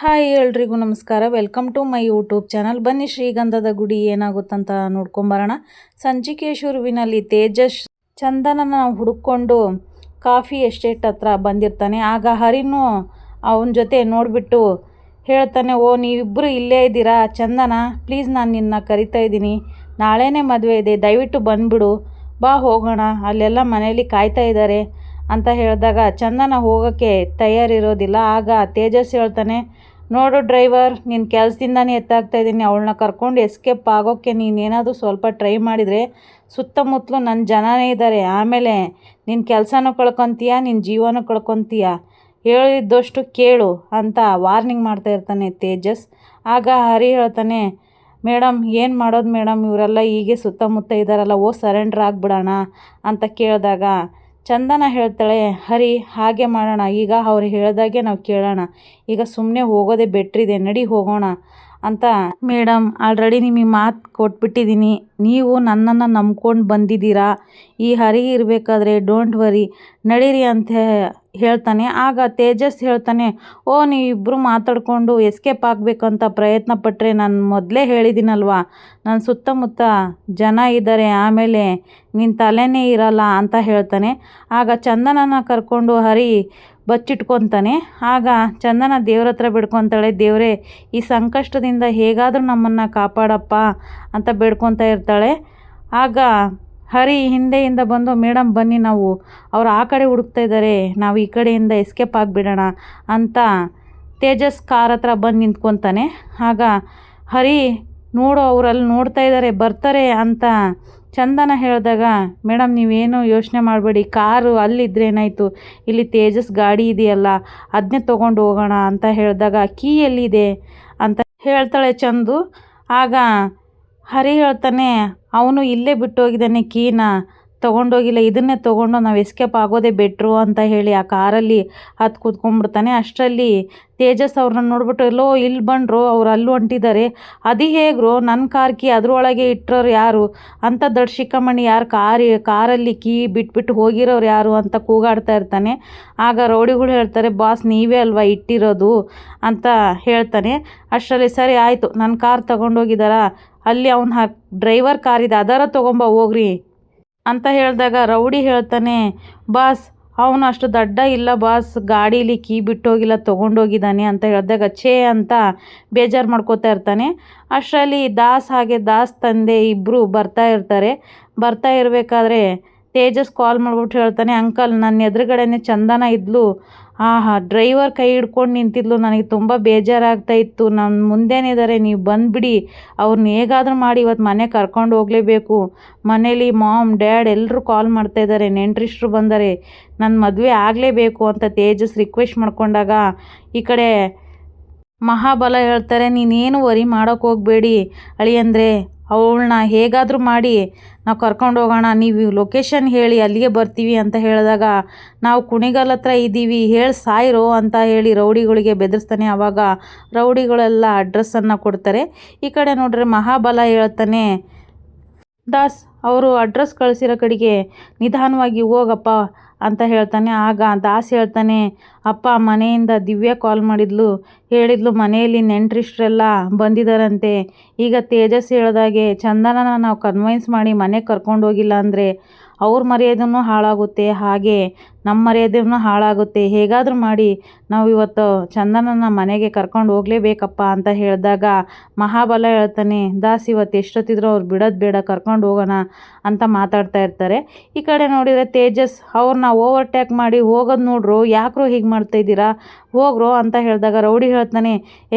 Hi ಎಲ್ರಿಗೂ ನಮಸ್ಕಾರ. Welcome to my YouTube channel. ಬನ್ನಿ ಶ್ರೀಗಂಧದ ಗುಡಿ ಏನಾಗುತ್ತಂತ ನೋಡ್ಕೊಂಬರೋಣ. ಸಂಚಿಕೆ ಶುರುವಿನಲ್ಲಿ ತೇಜಸ್ ಚಂದನನ ಹುಡುಕೊಂಡು ಕಾಫಿ ಎಸ್ಟೇಟ್ ಹತ್ರ ಬಂದಿರ್ತಾನೆ. ಆಗ ಹರಿನು ಅವನ ಜೊತೆ ನೋಡಿಬಿಟ್ಟು ಹೇಳ್ತಾನೆ, ಓ ನೀವಿಬ್ಬರು ಇಲ್ಲೇ ಇದ್ದೀರಾ ಚಂದನ, ಪ್ಲೀಸ್ ನಾನು ನಿನ್ನ ಕರಿತಾ ಇದ್ದೀನಿ, ನಾಳೆನೇ ಮದುವೆ ಇದೆ, ದಯವಿಟ್ಟು ಬಂದುಬಿಡು, ಬಾ ಹೋಗೋಣ, ಅಲ್ಲೆಲ್ಲ ಮನೇಲಿ ಕಾಯ್ತಾ ಇದ್ದಾರೆ ಅಂತ ಹೇಳಿದಾಗ ಚಂದನ ಹೋಗೋಕ್ಕೆ ತಯಾರಿರೋದಿಲ್ಲ. ಆಗ ತೇಜಸ್ ಹೇಳ್ತಾನೆ, ನೋಡು ಡ್ರೈವರ್, ನಿನ್ನ ಕೆಲಸದಿಂದಾನೇ ಎತ್ತಾಗ್ತಾ ಇದ್ದೀನಿ, ಅವಳನ್ನ ಕರ್ಕೊಂಡು ಎಸ್ಕೇಪ್ ಆಗೋಕ್ಕೆ ನೀನೇನಾದರೂ ಸ್ವಲ್ಪ ಟ್ರೈ ಮಾಡಿದರೆ ಸುತ್ತಮುತ್ತಲು ನನ್ನ ಜನನೇ ಇದ್ದಾರೆ, ಆಮೇಲೆ ನಿನ್ನ ಕೆಲಸನೂ ಕಳ್ಕೊತೀಯ, ನಿನ್ನ ಜೀವನೂ ಕಳ್ಕೊತೀಯ, ಹೇಳಿದ್ದಷ್ಟು ಕೇಳು ಅಂತ ವಾರ್ನಿಂಗ್ ಮಾಡ್ತಾ ಇರ್ತಾನೆ ತೇಜಸ್. ಆಗ ಹರಿ ಹೇಳ್ತಾನೆ, ಮೇಡಮ್ ಏನು ಮಾಡೋದು ಮೇಡಮ್, ಇವರೆಲ್ಲ ಹೀಗೆ ಸುತ್ತಮುತ್ತ ಇದ್ದಾರಲ್ಲ, ಸರೆಂಡ್ರ್ ಆಗಿಬಿಡೋಣ ಅಂತ ಕೇಳಿದಾಗ ಚಂದನ ಹೇಳ್ತಾಳೆ, ಹರಿ ಹಾಗೆ ಮಾಡೋಣ, ಈಗ ಅವ್ರು ಹೇಳ್ದಾಗೆ ನಾವು ಕೇಳೋಣ, ಈಗ ಸುಮ್ಮನೆ ಹೋಗೋದೇ ಬೆಟ್ರಿದೆ, ನಡಿ ಹೋಗೋಣ ಅಂತ. ಮೇಡಮ್ ಆಲ್ರೆಡಿ ನಿಮಗೆ ಮಾತು ಕೊಟ್ಬಿಟ್ಟಿದ್ದೀನಿ, ನೀವು ನನ್ನನ್ನು ನಂಬ್ಕೊಂಡು ಬಂದಿದ್ದೀರಾ, ಈ ಹರಿ ಇರಬೇಕಾದ್ರೆ ಡೋಂಟ್ ವರಿ, ನಡೀರಿ ಅಂತ ಹೇಳ್ತಾನೆ. ಆಗ ತೇಜಸ್ ಹೇಳ್ತಾನೆ, ಓ ನೀವಿಬ್ಬರು ಮಾತಾಡಿಕೊಂಡು ಎಸ್ಕೇಪ್ ಆಗಬೇಕಂತ ಪ್ರಯತ್ನ ಪಟ್ಟರೆ ನಾನು ಮೊದಲೇ ಹೇಳಿದ್ದೀನಲ್ವಾ, ನನ್ನ ಸುತ್ತಮುತ್ತ ಜನ ಇದ್ದಾರೆ, ಆಮೇಲೆ ನಿನ್ನ ತಲೆನೇ ಇರಲ್ಲ ಅಂತ ಹೇಳ್ತಾನೆ. ಆಗ ಚಂದನನ ಕರ್ಕೊಂಡು ಹರಿ ಬಚ್ಚಿಟ್ಕೊತಾನೆ. ಆಗ ಚಂದನ ದೇವ್ರ ಹತ್ರ ಬಿಡ್ಕೊತಾಳೆ, ದೇವರೇ ಈ ಸಂಕಷ್ಟದಿಂದ ಹೇಗಾದರೂ ನಮ್ಮನ್ನು ಕಾಪಾಡಪ್ಪ ಅಂತ ಬೇಡ್ಕೊತಾ ಇರ್ತಾಳೆ. ಆಗ ಹರಿ ಹಿಂದೆಯಿಂದ ಬಂದು, ಮೇಡಮ್ ಬನ್ನಿ, ನಾವು ಅವ್ರು ಆ ಕಡೆ ಹುಡುಕ್ತಾ ಇದ್ದಾರೆ, ನಾವು ಈ ಕಡೆಯಿಂದ ಎಸ್ಕೇಪ್ ಆಗಿಬಿಡೋಣ ಅಂತ ತೇಜಸ್ ಕಾರ್ ಹತ್ರ ಬಂದು ನಿಂತ್ಕೊತಾನೆ. ಆಗ ಹರಿ, ನೋಡು ಅವರಲ್ಲಿ ನೋಡ್ತಾ ಇದ್ದಾರೆ, ಬರ್ತಾರೆ ಅಂತ ಚಂದನ ಹೇಳಿದಾಗ, ಮೇಡಮ್ ನೀವೇನು ಯೋಚನೆ ಮಾಡಬೇಡಿ, ಕಾರು ಅಲ್ಲಿದ್ದರೆ ಏನಾಯಿತು, ಇಲ್ಲಿ ತೇಜಸ್ ಗಾಡಿ ಇದೆಯಲ್ಲ ಅದನ್ನೇ ತೊಗೊಂಡು ಹೋಗೋಣ ಅಂತ ಹೇಳಿದಾಗ, ಕೀ ಎಲ್ಲಿದೆ ಅಂತ ಹೇಳ್ತಾಳೆ ಚಂದು. ಆಗ ಹರಿ ಹೇಳ್ತಾನೆ, ಅವನು ಇಲ್ಲೇ ಬಿಟ್ಟೋಗಿದ್ದಾನೆ, ಕೀನ ತೊಗೊಂಡೋಗಿಲ್ಲ, ಇದನ್ನೇ ತೊಗೊಂಡು ನಾವು ಎಸ್ಕೇಪ್ ಆಗೋದೇ ಬೆಟ್ರು ಅಂತ ಹೇಳಿ ಆ ಕಾರಲ್ಲಿ ಹತ್ತು ಕೂತ್ಕೊಂಡ್ಬಿಡ್ತಾನೆ. ಅಷ್ಟರಲ್ಲಿ ತೇಜಸ್ ಅವ್ರನ್ನ ನೋಡ್ಬಿಟ್ಟು, ಎಲ್ಲೋ ಇಲ್ಲಿ ಬಂದರು, ಅವ್ರು ಅಲ್ಲೂ ಹೊಂಟಿದ್ದಾರೆ, ಅದು ಹೇಗ್ರು ನನ್ನ ಕಾರ್ ಕೀ ಅದರೊಳಗೆ ಇಟ್ಟರೋರು ಯಾರು ಅಂತ, ದೊಡ್ಡ ಶಿಖಮಣಿ ಯಾರು ಕಾರಲ್ಲಿ ಕೀ ಬಿಟ್ಬಿಟ್ಟು ಹೋಗಿರೋರು ಯಾರು ಅಂತ ಕೂಗಾಡ್ತಾ ಇರ್ತಾನೆ. ಆಗ ರೌಡಿಗಳು ಹೇಳ್ತಾರೆ, ಬಾಸ್ ನೀವೇ ಅಲ್ವಾ ಇಟ್ಟಿರೋದು ಅಂತ ಹೇಳ್ತಾನೆ. ಅಷ್ಟರಲ್ಲಿ ಸರಿ ಆಯಿತು, ನನ್ನ ಕಾರ್ ತೊಗೊಂಡೋಗಿದ್ದಾರಾ, ಅಲ್ಲಿ ಅವನ ಡ್ರೈವರ್ ಕಾರ್ ಇದೆ, ಅದರ ತೊಗೊಂಬ ಹೋಗ್ರಿ ಅಂತ ಹೇಳಿದಾಗ ರೌಡಿ ಹೇಳ್ತಾನೆ, ಬಾಸ್ ಅವನು ಅಷ್ಟು ದಡ್ಡ ಇಲ್ಲ ಬಾಸ್, ಗಾಡೀಲಿ ಕೀ ಬಿಟ್ಟೋಗಿಲ್ಲ, ತೊಗೊಂಡೋಗಿದ್ದಾನೆ ಅಂತ ಹೇಳಿದಾಗ ಛೇ ಅಂತ ಬೇಜಾರು ಮಾಡ್ಕೋತಾ ಇರ್ತಾನೆ. ಅಷ್ಟರಲ್ಲಿ ದಾಸ್ ತಂದೆ ಇಬ್ಬರು ಬರ್ತಾ ಇರ್ತಾರೆ. ಬರ್ತಾ ಇರಬೇಕಾದ್ರೆ ತೇಜಸ್ ಕಾಲ್ ಮಾಡ್ಬಿಟ್ಟು ಹೇಳ್ತಾನೆ, ಅಂಕಲ್ ನನ್ನ ಎದುರುಗಡೆನೇ ಚಂದನ ಇದ್ಲು, ಡ್ರೈವರ್ ಕೈ ಹಿಡ್ಕೊಂಡು ನಿಂತಿದ್ಲು, ನನಗೆ ತುಂಬ ಬೇಜಾರಾಗ್ತಾ ಇತ್ತು, ನನ್ನ ಮುಂದೆನಿದ್ದಾರೆ, ನೀವು ಬಂದುಬಿಡಿ, ಅವ್ರನ್ನ ಹೇಗಾದರೂ ಮಾಡಿ ಇವತ್ತು ಮನೆ ಕರ್ಕೊಂಡು ಹೋಗಲೇಬೇಕು, ಮನೇಲಿ ಮಾಮ್ ಡ್ಯಾಡ್ ಎಲ್ಲರೂ ಕಾಲ್ ಮಾಡ್ತಾಯಿದ್ದಾರೆ, ನೆಂಟ್ರಿಷ್ಟ್ರು ಬಂದರೆ, ನನ್ನ ಮದುವೆ ಆಗಲೇಬೇಕು ಅಂತ ತೇಜಸ್ ರಿಕ್ವೆಸ್ಟ್ ಮಾಡ್ಕೊಂಡಾಗ ಈ ಕಡೆ ಮಹಾಬಲ ಹೇಳ್ತಾರೆ, ನೀನೇನು ವರಿ ಮಾಡೋಕ್ಕೆ ಹೋಗಬೇಡಿ ಅಳಿಯಂದರೆ, ಅವಳನ್ನ ಹೇಗಾದರೂ ಮಾಡಿ ನಾವು ಕರ್ಕೊಂಡು ಹೋಗೋಣ, ನೀವು ಲೊಕೇಶನ್ ಹೇಳಿ ಅಲ್ಲಿಗೆ ಬರ್ತೀವಿ ಅಂತ ಹೇಳಿದಾಗ, ನಾವು ಕುಣಿಗಲ್ ಹತ್ರ ಇದ್ದೀವಿ, ಹೇಳಿ ಸಾಯಿರೋ ಅಂತ ಹೇಳಿ ರೌಡಿಗಳಿಗೆ ಬೆದರಿಸ್ತಾನೆ. ಆವಾಗ ರೌಡಿಗಳೆಲ್ಲ ಅಡ್ರೆಸ್ಸನ್ನು ಕೊಡ್ತಾರೆ. ಈ ಕಡೆ ನೋಡ್ರೆ ಮಹಾಬಲ ಹೇಳ್ತಾನೆ, ದಾಸ್ ಅವರು ಅಡ್ರೆಸ್ ಕಳಿಸಿರೋ ಕಡೆಗೆ ನಿಧಾನವಾಗಿ ಹೋಗಪ್ಪ ಅಂತ ಹೇಳ್ತಾನೆ. ಆಗ ದಾಸ್ ಹೇಳ್ತಾನೆ, ಅಪ್ಪ ಮನೆಯಿಂದ ದಿವ್ಯಾ ಕಾಲ್ ಮಾಡಿದ್ಲು, ಹೇಳಿದ್ಲು ಮನೆಯಲ್ಲಿ ನೆಂಟ್ರಿಷ್ಟ್ರೆಲ್ಲ ಬಂದಿದ್ದಾರಂತೆ, ಈಗ ತೇಜಸ್ ಹೇಳ್ದಾಗೆ ಚಂದನನ ನಾವು ಕನ್ವಿನ್ಸ್ ಮಾಡಿ ಮನೆಗೆ ಕರ್ಕೊಂಡು ಹೋಗಿಲ್ಲ ಅಂದರೆ ಅವ್ರ ಮರ್ಯಾದೆನೂ ಹಾಳಾಗುತ್ತೆ, ಹಾಗೆ ನಮ್ಮ ಮರ್ಯಾದೆನೂ ಹಾಳಾಗುತ್ತೆ, ಹೇಗಾದರೂ ಮಾಡಿ ನಾವು ಇವತ್ತು ಚಂದನನ ಮನೆಗೆ ಕರ್ಕೊಂಡು ಹೋಗಲೇಬೇಕಪ್ಪ ಅಂತ ಹೇಳಿದಾಗ ಮಹಾಬಲ ಹೇಳ್ತಾನೆ, ದಾಸ್ ಇವತ್ತು ಎಷ್ಟೊತ್ತಿದ್ರು ಅವ್ರು ಬಿಡೋದು ಬೇಡ, ಕರ್ಕೊಂಡು ಹೋಗೋಣ ಅಂತ ಮಾತಾಡ್ತಾ ಇರ್ತಾರೆ. ಈ ಕಡೆ ನೋಡಿದರೆ ತೇಜಸ್ ಅವ್ರನ್ನ ಓವರ್ಟೇಕ್ ಮಾಡಿ ಹೋಗೋದು ನೋಡ್ರು, ಯಾಕ್ರೋ ಹೀಗೆ ಮಾಡ್ತಾಯಿದ್ದೀರಾ, ಹೋಗ್ರು ಅಂತ ಹೇಳಿದಾಗ ರೌಡಿ ಹೇಳ್ತಾನೆ,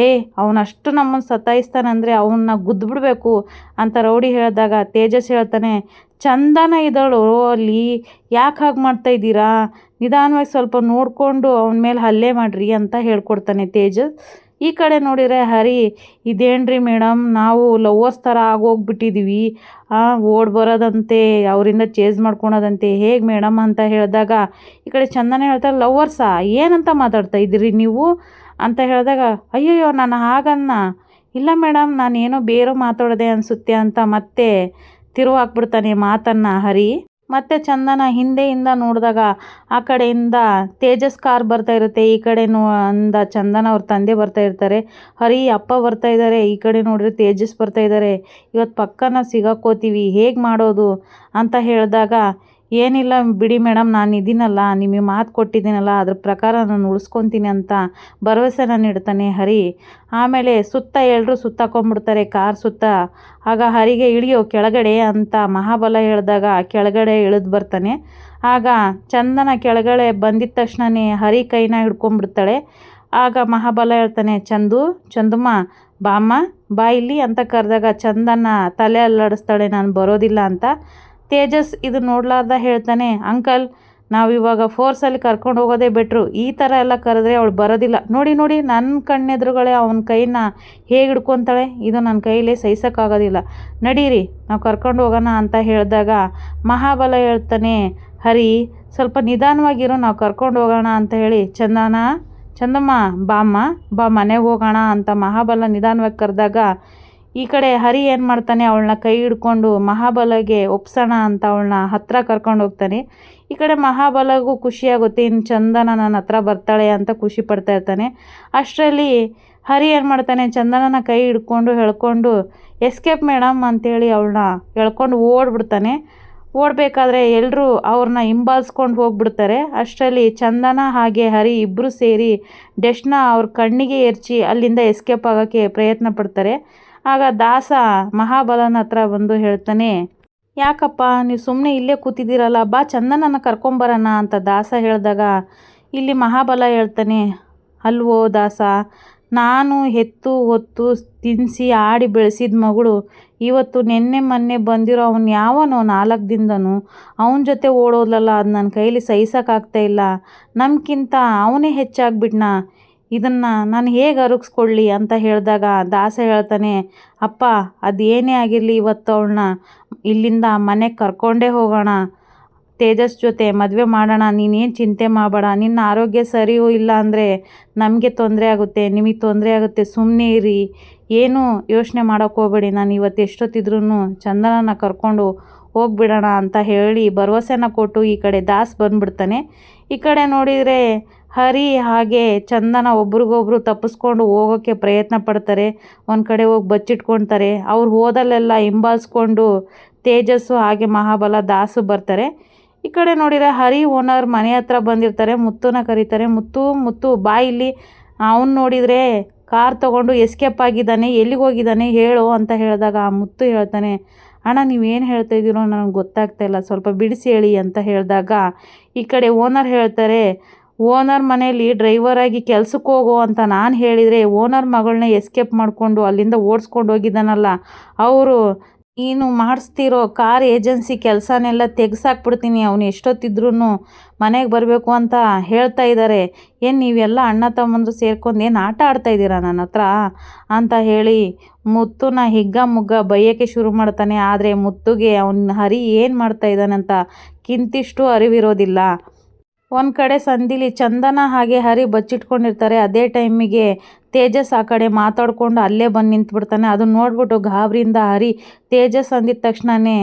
ಅವನಷ್ಟು ನಮ್ಮನ್ನು ಸತಾಯಿಸ್ತಾನಂದರೆ ಅವನ್ನ ಗುದ್ದುಬಿಡ್ಬೇಕು ಅಂತ ರೌಡಿ ಹೇಳಿದಾಗ ತೇಜಸ್ ಹೇಳ್ತಾನೆ, ಚಂದನ ಇದ್ದಳು ಅಲ್ಲಿ, ಯಾಕೆ ಹಾಗೆ ಮಾಡ್ತಾಯಿದ್ದೀರಾ, ನಿಧಾನವಾಗಿ ಸ್ವಲ್ಪ ನೋಡಿಕೊಂಡು ಅವನ ಮೇಲೆ ಹಲ್ಲೆ ಮಾಡಿರಿ ಅಂತ ಹೇಳ್ಕೊಡ್ತಾನೆ ತೇಜಸ್. ಈ ಕಡೆ ನೋಡಿದರೆ ಹರಿ, ಇದೇನ್ರಿ ಮೇಡಮ್, ನಾವು ಲವ್ವರ್ಸ್ ಥರ ಆಗೋಗ್ಬಿಟ್ಟಿದ್ದೀವಿ, ಓಡ್ ಬರೋದಂತೆ, ಅವರಿಂದ ಚೇಸ್ ಮಾಡ್ಕೊಳೋದಂತೆ, ಹೇಗೆ ಮೇಡಮ್ ಅಂತ ಹೇಳಿದಾಗ ಈ ಕಡೆ ಚಂದನ ಹೇಳ್ತಾರೆ, ಲವ್ವರ್ಸಾ ಏನಂತ ಮಾತಾಡ್ತಾ ಇದ್ದೀರಿ ನೀವು ಅಂತ ಹೇಳಿದಾಗ, ಅಯ್ಯಯ್ಯೋ ನಾನು ಹಾಗನ್ನ ಇಲ್ಲ ಮೇಡಮ್, ನಾನೇನೋ ಬೇರೆ ಮಾತಾಡೋದೆ ಅನಿಸುತ್ತೆ ಅಂತ ಮತ್ತೆ ತಿರುವು ಹಾಕ್ಬಿಡ್ತಾನೆ ಮಾತನ್ನು ಹರಿ. ಮತ್ತು ಚಂದನ ಹಿಂದೆಯಿಂದ ನೋಡಿದಾಗ ಆ ಕಡೆಯಿಂದ ತೇಜಸ್ ಕಾರ್ ಬರ್ತಾ ಇರುತ್ತೆ, ಈ ಕಡೆ ಅಂದ ಚಂದನ ಅವ್ರ ತಂದೆ ಬರ್ತಾ ಇರ್ತಾರೆ, ಹರಿ ಅಪ್ಪ ಬರ್ತಾ ಇದ್ದಾರೆ, ಈ ಕಡೆ ನೋಡ್ರಿ ತೇಜಸ್ ಬರ್ತಾ ಇದ್ದಾರೆ, ಇವತ್ತು ಪಕ್ಕನ ಸಿಗಾಕೋತೀವಿ, ಹೇಗೆ ಮಾಡೋದು ಅಂತ ಹೇಳಿದಾಗ ಏನಿಲ್ಲ ಬಿಡಿ ಮೇಡಮ್, ನಾನು ಇದೀನಲ್ಲ, ನಿಮಗೆ ಮಾತು ಕೊಟ್ಟಿದ್ದೀನಲ್ಲ, ಅದ್ರ ಪ್ರಕಾರ ನಾನು ಉಳಿಸ್ಕೊತೀನಿ ಅಂತ ಭರವಸೆನ ನೀಡ್ತಾನೆ ಹರಿ. ಆಮೇಲೆ ಸುತ್ತ ಎಲ್ಲರೂ ಸುತ್ತಾಕೊಂಡ್ಬಿಡ್ತಾರೆ ಕಾರ್ ಸುತ್ತ. ಆಗ ಹರಿಗೆ ಇಳಿಯೋ ಕೆಳಗಡೆ ಅಂತ ಮಹಾಬಲ ಹೇಳಿದಾಗ ಕೆಳಗಡೆ ಇಳಿದು ಬರ್ತಾನೆ. ಆಗ ಚಂದನ ಕೆಳಗಡೆ ಬಂದಿದ ತಕ್ಷಣವೇ ಹರಿ ಕೈನ ಹಿಡ್ಕೊಂಡ್ಬಿಡ್ತಾಳೆ. ಆಗ ಮಹಾಬಲ ಹೇಳ್ತಾನೆ, ಚಂದಮ್ಮ ಬಾಮ್ಮ ಬಾ ಇಲ್ಲಿ ಅಂತ ಕರೆದಾಗ ಚಂದನ ತಲೆ ಅಲ್ಲಾಡಿಸ್ತಾಳೆ, ನಾನು ಬರೋದಿಲ್ಲ ಅಂತ. ತೇಜಸ್ ಇದು ನೋಡ್ಲಾರ್ದ ಹೇಳ್ತಾನೆ, ಅಂಕಲ್ ನಾವಿವಾಗ ಫೋರ್ಸಲ್ಲಿ ಕರ್ಕೊಂಡು ಹೋಗೋದೇ ಬೆಟ್ರು, ಈ ಥರ ಎಲ್ಲ ಕರೆದ್ರೆ ಅವಳು ಬರೋದಿಲ್ಲ, ನೋಡಿ ನನ್ನ ಕಣ್ಣೆದುರುಗಳೇ ಅವನ ಕೈನ ಹೇಗೆ ಹಿಡ್ಕೊತಾಳೆ, ಇದು ನನ್ನ ಕೈಲೇ ಸಹಿಸೋಕ್ಕಾಗೋದಿಲ್ಲ, ನಡೀರಿ ನಾವು ಕರ್ಕೊಂಡು ಹೋಗೋಣ ಅಂತ ಹೇಳಿದಾಗ ಮಹಾಬಲ ಹೇಳ್ತಾನೆ, ಹರಿ ಸ್ವಲ್ಪ ನಿಧಾನವಾಗಿರೋ, ನಾವು ಕರ್ಕೊಂಡು ಹೋಗೋಣ ಅಂತ ಹೇಳಿ ಚಂದಮ್ಮ ಬಾ ಮನೆಗೆ ಹೋಗೋಣ ಅಂತ ಮಹಾಬಲ ನಿಧಾನವಾಗಿ ಕರೆದಾಗ ಈ ಕಡೆ ಹರಿ ಏನು ಮಾಡ್ತಾನೆ, ಅವಳನ್ನ ಕೈ ಹಿಡ್ಕೊಂಡು ಮಹಾಬಲಗೆ ಒಪ್ಸೋಣ ಅಂತ ಅವಳನ್ನ ಹತ್ತಿರ ಕರ್ಕೊಂಡು ಹೋಗ್ತಾನೆ. ಈ ಕಡೆ ಮಹಾಬಲಗೂ ಖುಷಿಯಾಗುತ್ತೆ, ಇನ್ನು ಚಂದನ ನನ್ನ ಹತ್ರ ಬರ್ತಾಳೆ ಅಂತ ಖುಷಿ ಪಡ್ತಾ ಇರ್ತಾನೆ. ಅಷ್ಟರಲ್ಲಿ ಹರಿ ಏನು ಮಾಡ್ತಾನೆ, ಚಂದನನ ಕೈ ಹಿಡ್ಕೊಂಡು ಎಳ್ಕೊಂಡು ಎಸ್ಕೇಪ್ ಮೇಡಮ್ ಅಂತೇಳಿ ಅವಳನ್ನ ಎಳ್ಕೊಂಡು ಓಡ್ಬಿಡ್ತಾನೆ. ಓಡಬೇಕಾದ್ರೆ ಎಲ್ಲರೂ ಅವ್ರನ್ನ ಹಿಂಬಾಲಿಸ್ಕೊಂಡು ಹೋಗ್ಬಿಡ್ತಾರೆ. ಅಷ್ಟರಲ್ಲಿ ಚಂದನ ಹಾಗೆ ಹರಿ ಇಬ್ಬರು ಸೇರಿ ಡೆಶ್ನ ಅವ್ರ ಕಣ್ಣಿಗೆ ಎರಚಿ ಅಲ್ಲಿಂದ ಎಸ್ಕೇಪ್ ಆಗೋಕ್ಕೆ ಪ್ರಯತ್ನ ಪಡ್ತಾರೆ. ಆಗ ದಾಸ ಮಹಾಬಲನ ಹತ್ರ ಬಂದು ಹೇಳ್ತಾನೆ, ಯಾಕಪ್ಪ ನೀವು ಸುಮ್ಮನೆ ಇಲ್ಲೇ ಕೂತಿದ್ದೀರಲ್ಲ, ಬಾ ಚಂದನನ ಕರ್ಕೊಂಬರೋಣ ಅಂತ ದಾಸ ಹೇಳಿದಾಗ ಇಲ್ಲಿ ಮಹಾಬಲ ಹೇಳ್ತಾನೆ, ಅಲ್ವೋ ದಾಸ, ನಾನು ಹೆತ್ತು ಹೊತ್ತು ತಿನ್ನಿಸಿ ಆಡಿ ಬೆಳೆಸಿದ ಮಗಳು ಇವತ್ತು ನೆನ್ನೆ ಮೊನ್ನೆ ಬಂದಿರೋ ಅವನು ಯಾವನೋ 4 ದಿನದನು ಅವನ ಜೊತೆ ಓಡೋದ್ಲಲ್ಲ, ಅದು ನನ್ನ ಕೈಲಿ ಸಹಿಸೋಕ್ಕಾಗ್ತಾಯಿಲ್ಲ, ನಮ್ಗಿಂತ ಅವನೇ ಹೆಚ್ಚಾಗ್ಬಿಟ್ನಾ, ಇದನ್ನು ನಾನು ಹೇಗೆ ಅರಗಿಸ್ಕೊಳ್ಳಿ ಅಂತ ಹೇಳಿದಾಗ ದಾಸ ಹೇಳ್ತಾನೆ, ಅಪ್ಪ ಅದೇನೇ ಆಗಿರಲಿ ಇವತ್ತು ಅವಳನ್ನ ಇಲ್ಲಿಂದ ಮನೆಗೆ ಕರ್ಕೊಂಡೇ ಹೋಗೋಣ, ತೇಜಸ್ ಜೊತೆ ಮದುವೆ ಮಾಡೋಣ, ನೀನೇನು ಚಿಂತೆ ಮಾಡಬೇಡ, ನಿನ್ನ ಆರೋಗ್ಯ ಸರಿಯೂ ಇಲ್ಲ ಅಂದರೆ ನಮಗೆ ತೊಂದರೆ ಆಗುತ್ತೆ, ನಿಮಗೆ ತೊಂದರೆ ಆಗುತ್ತೆ, ಸುಮ್ಮನೆ ಇರಿ, ಏನೂ ಯೋಚನೆ ಮಾಡೋಕ್ಕೆ ಹೋಗಬೇಡಿ, ನಾನು ಇವತ್ತು ಎಷ್ಟೊತ್ತಿದ್ರೂ ಚಂದನನ ಕರ್ಕೊಂಡು ಹೋಗ್ಬಿಡೋಣ ಅಂತ ಹೇಳಿ ಭರವಸೆನ ಕೊಟ್ಟು ಈ ಕಡೆ ದಾಸ್ ಬಂದುಬಿಡ್ತಾನೆ. ಈ ಕಡೆ ನೋಡಿದರೆ ಹರಿ ಹಾಗೆ ಚಂದನ ಒಬ್ರಿಗೊಬ್ರು ತಪ್ಪಿಸ್ಕೊಂಡು ಹೋಗೋಕ್ಕೆ ಪ್ರಯತ್ನ ಪಡ್ತಾರೆ. ಒಂದು ಕಡೆ ಹೋಗಿ ಬಚ್ಚಿಟ್ಕೊಳ್ತಾರೆ. ಅವ್ರು ಹೋದಲ್ಲೆಲ್ಲ ಹಿಂಬಾಲಿಸ್ಕೊಂಡು ತೇಜಸ್ಸು ಹಾಗೆ ಮಹಾಬಲ ದಾಸು ಬರ್ತಾರೆ. ಈ ಕಡೆ ನೋಡಿದರೆ ಹರಿ ಓನರ್ ಮನೆ ಹತ್ರ ಬಂದಿರ್ತಾರೆ. ಮುತ್ತುನ ಕರೀತಾರೆ, ಮುತ್ತು ಬಾ ಇಲ್ಲಿ, ಅವನು ನೋಡಿದರೆ ಕಾರ್ ತೊಗೊಂಡು ಎಸ್ಕೇಪ್ ಆಗಿದ್ದಾನೆ, ಎಲ್ಲಿಗೆ ಹೋಗಿದ್ದಾನೆ ಹೇಳು ಅಂತ ಹೇಳಿದಾಗ ಮುತ್ತು ಹೇಳ್ತಾನೆ, ಅಣ್ಣ ನೀವೇನು ಹೇಳ್ತಾ ಇದ್ದೀರೋ ನನಗೆ ಗೊತ್ತಾಗ್ತಾಯಿಲ್ಲ, ಸ್ವಲ್ಪ ಬಿಡಿಸಿ ಹೇಳಿ ಅಂತ ಹೇಳಿದಾಗ ಈ ಕಡೆ ಓನರ್ ಹೇಳ್ತಾರೆ, ಓನರ್ ಮನೇಲಿ ಡ್ರೈವರಾಗಿ ಕೆಲ್ಸಕ್ಕೆ ಹೋಗೋ ಅಂತ ನಾನು ಹೇಳಿದರೆ ಓನರ್ ಮಗಳನ್ನ ಎಸ್ಕೇಪ್ ಮಾಡಿಕೊಂಡು ಅಲ್ಲಿಂದ ಓಡಿಸ್ಕೊಂಡು ಹೋಗಿದ್ದಾನಲ್ಲ, ಅವರು ನೀನು ಮಾಡಿಸ್ತಿರೋ ಕಾರ್ ಏಜೆನ್ಸಿ ಕೆಲಸನೆಲ್ಲ ತೆಗೆಸಾಕ್ಬಿಡ್ತೀನಿ, ಅವನು ಎಷ್ಟೊತ್ತಿದ್ರೂ ಮನೆಗೆ ಬರಬೇಕು ಅಂತ ಹೇಳ್ತಾ ಇದ್ದಾರೆ, ಏನು ನೀವೆಲ್ಲ ಅಣ್ಣ ತಮ್ಮಂದರು ಸೇರ್ಕೊಂಡು ಏನು ಆಟ ಆಡ್ತಾಯಿದ್ದೀರಾ ನನ್ನ ಹತ್ರ ಅಂತ ಹೇಳಿ ಮುತ್ತುನ ಹಿಗ್ಗ ಮುಗ್ಗ ಬೈಯೋಕ್ಕೆ ಶುರು ಮಾಡ್ತಾನೆ. ಆದರೆ ಮುತ್ತುಗೆ ಅವನ ಹರಿ ಏನು ಮಾಡ್ತಾ ಇದ್ದಾನೆ ಅಂತ ಕಿಂತಿಷ್ಟು ಅರಿವಿರೋದಿಲ್ಲ. ಒಂದು ಕಡೆ ಸಂದಿಲಿ ಚಂದನ ಹಾಗೆ ಹರಿ ಬಚ್ಚಿಟ್ಕೊಂಡಿರ್ತಾರೆ. ಅದೇ ಟೈಮಿಗೆ ತೇಜಸ್ ಆ ಕಡೆ ಮಾತಾಡಿಕೊಂಡು ಅಲ್ಲೇ ಬಂದು ನಿಂತ್ಬಿಡ್ತಾನೆ. ಅದನ್ನ ನೋಡ್ಬಿಟ್ಟು ಗಾಬರಿಯಿಂದ ಹರಿ ತೇಜಸ್ ಅಂದಿದ ತಕ್ಷಣವೇ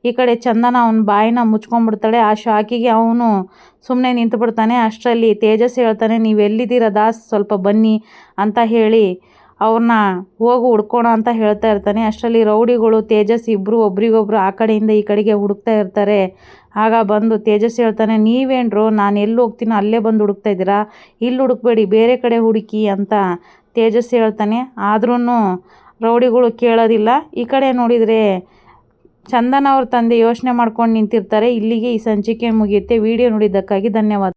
ಈ ಕಡೆ ಚಂದನ ಅವನ ಬಾಯಿನ ಮುಚ್ಕೊಂಡ್ಬಿಡ್ತಾಳೆ. ಆ ಶಾಕಿಗೆ ಅವನು ಸುಮ್ಮನೆ ನಿಂತುಬಿಡ್ತಾನೆ. ಅಷ್ಟರಲ್ಲಿ ತೇಜಸ್ ಹೇಳ್ತಾನೆ, ನೀವೆಲ್ಲಿದ್ದೀರ ದಾಸ್, ಸ್ವಲ್ಪ ಬನ್ನಿ ಅಂತ ಹೇಳಿ ಅವ್ರನ್ನ ಹೋಗಿ ಹುಡ್ಕೋಣ ಅಂತ ಹೇಳ್ತಾ ಇರ್ತಾನೆ. ಅಷ್ಟರಲ್ಲಿ ರೌಡಿಗಳು ತೇಜಸ್ ಇಬ್ಬರು ಒಬ್ರಿಗೊಬ್ರು ಆ ಕಡೆಯಿಂದ ಈ ಕಡೆಗೆ ಹುಡುಕ್ತಾ ಇರ್ತಾರೆ. ಆಗ ಬಂದು ತೇಜಸ್ ಹೇಳ್ತಾನೆ, ನೀವೇನ್ರೋ ನಾನು ಎಲ್ಲಿ ಹೋಗ್ತೀನೋ ಅಲ್ಲೇ ಬಂದು ಹುಡುಕ್ತಾ ಇದ್ದೀರಾ, ಇಲ್ಲಿ ಹುಡುಕ್ಬೇಡಿ ಬೇರೆ ಕಡೆ ಹುಡುಕಿ ಅಂತ ತೇಜಸ್ ಹೇಳ್ತಾನೆ. ಆದ್ರೂ ರೌಡಿಗಳು ಕೇಳೋದಿಲ್ಲ. ಈ ಕಡೆ ನೋಡಿದರೆ ಚಂದನ ಅವ್ರ ತಂದೆ ಯೋಚನೆ ಮಾಡ್ಕೊಂಡು ನಿಂತಿರ್ತಾರೆ. ಇಲ್ಲಿಗೆ ಈ ಸಂಚಿಕೆ ಮುಗಿಯುತ್ತೆ. ವಿಡಿಯೋ ನೋಡಿದ್ದಕ್ಕಾಗಿ ಧನ್ಯವಾದ.